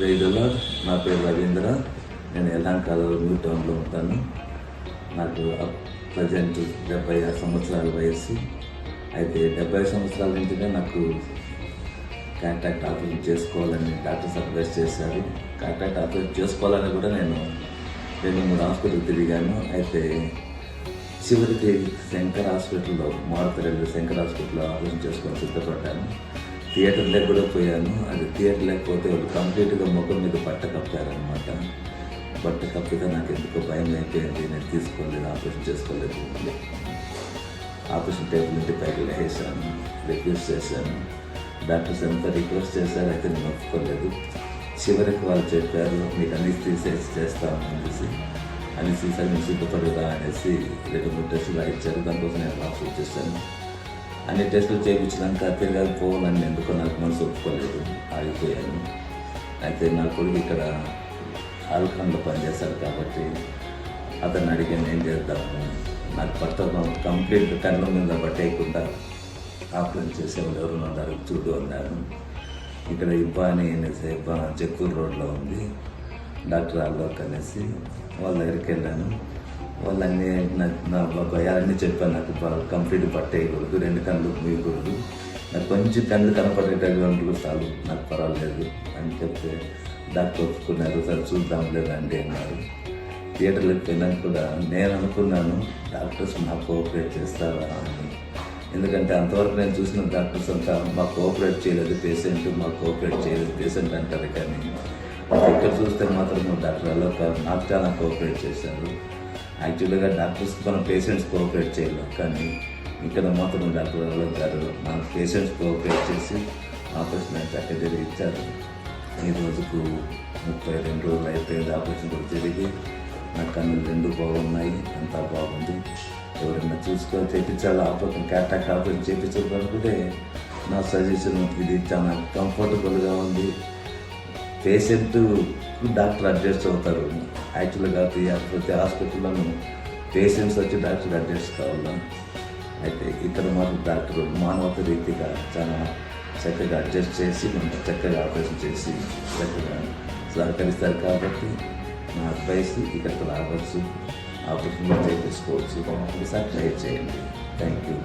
రైతులో నా పేరు రవీంద్ర. నేను ఎల్లంకాలో న్యూ టౌన్లో ఉంటాను. నాకు ప్రజెంట్ 76 సంవత్సరాల వయస్సు. అయితే 70 సంవత్సరాల నుంచినే నాకు కాంటాక్ట్ ఆపరేషన్ చేసుకోవాలని డాక్టర్స్ అడ్వైస్ చేశారు. కాంటాక్ట్ ఆపరేషన్ చేసుకోవాలని కూడా నేను 2-3 హాస్పిటల్ తిరిగాను. అయితే చివరికి శంకర్ హాస్పిటల్లో మారుతరెల్లి శంకర్ హాస్పిటల్లో ఆపరేషన్ చేసుకొని సిద్ధపడ్డాను. థియేటర్లకు కూడా పోయాను. అది థియేటర్ లేకపోతే వాళ్ళు కంప్లీట్గా ముఖం మీద బట్ట కప్పారనమాట. బట్ట కప్పితే నాకు ఎందుకో భయం అయిపోయింది. నేను తీసుకోలేదు, ఆపరేషన్ చేసుకోలేదు. ఆపరేషన్ టేబుల్ నుండి పైకి లేసాను, రిక్వెస్ట్ చేశాను. డాక్టర్స్ ఎంత రిక్వెస్ట్ చేశారు, అయితే నేను ఒప్పుకోలేదు. చివరికి వాళ్ళు చెప్పారు, మీకు అనెస్థీసియా చేస్తామని అనేసి. అనెస్థీసియా నేను సిద్ధపడదా అనేసి 2-3 టెస్టులు ఇచ్చారు. దానికోసం నేను రాసి వచ్చేసాను. అన్ని టెస్టులు చేయించినాక తిరగాలి పోవాలని ఎందుకో నాకు మనసు ఒప్పుకోలేదు, ఆగిపోయాను. అయితే నా కొడుకు ఇక్కడ ఆల్కాన్లో పనిచేశారు కాబట్టి అతన్ని అడిగాను ఏం చేద్దాము. నాకు పట్ట కంప్లీట్ కళ్ళ మీద పట్టేయకుండా ఆపరేషన్ చేసేవాళ్ళు ఎవరు ఉన్నారు చూడు అన్నారు. ఇక్కడ ఇబ్బాని అనేసి చెక్కూరు రోడ్లో ఉంది డాక్టర్ అల్లోక్ అనేసి. వాళ్ళ దగ్గరికి వెళ్ళాను. వాళ్ళన్నీ నా భయాలన్నీ చెప్పాను. నాకు కంప్లీట్ పట్టేయకూడదు, 2 కళ్ళు మూయకూడదు, నాకు కొంచెం కళ్ళు కనపడేటటువంటి చాలు, నాకు పర్వాలేదు అని చెప్తే డాక్టర్ ఒప్పుకున్నారు. సరే చూద్దాంలే రండి అన్నారు. థియేటర్లకు వెళ్ళాను కూడా నేను అనుకున్నాను డాక్టర్స్ నాకు కోఆపరేట్ చేస్తారా అని. ఎందుకంటే అంతవరకు నేను చూసిన డాక్టర్స్ అంతా మాకు కోఆపరేట్ చేయలేదు పేషెంట్, మాకు కోఆపరేట్ చేయలేదు పేషెంట్ అంటారు. కానీ ఇక్కడ చూస్తే మాత్రం డాక్టర్ అల్లోక్ నాకు చాలా కోఆపరేట్ చేశారు. యాక్చువల్గా డాక్టర్స్ మన పేషెంట్స్ కోఆపరేట్ చేయలేం, కానీ ఇక్కడ మాత్రం డాక్టర్ అల్లోక్ గారు మన పేషెంట్స్ కోఆపరేట్ చేసి ఆపరేషన్ చక్కగా జరిగించారు. ఈ రోజుకు 32 రోజులు అయిపోయింది. ఆపరేషన్ కూడా జరిగి నా కన్నులు 2 బాగున్నాయి, అంతా బాగుంది. ఎవరైనా చూసుకొని చేయించాలి, ఆపరేషన్ కాంటాక్ట్ ఆపరేషన్ చేయించాలనుకుంటే నా సజెషన్ ఇది చాలా కంఫర్టబుల్గా ఉంది. పేషెంట్ డాక్టర్ అడ్జస్ట్ అవుతారు. యాక్చువల్గా ప్రతి హాస్పిటల్లోనూ పేషెంట్స్ వచ్చి డాక్టర్ అడ్జస్ట్ కావాలి. అయితే ఇక్కడ మాత్రం డాక్టర్ మానవత రీతిగా చాలా చక్కగా అడ్జస్ట్ చేసి మనకు చక్కగా ఆపరేషన్ చేసి చక్కగా సహకరిస్తారు. కాబట్టి నా అడ్వైస్ ఇక్కడికి రావచ్చు, ఆపరేషన్ చేయించుకోవచ్చు. ఒకసారి ట్రై చేయండి. Thank you.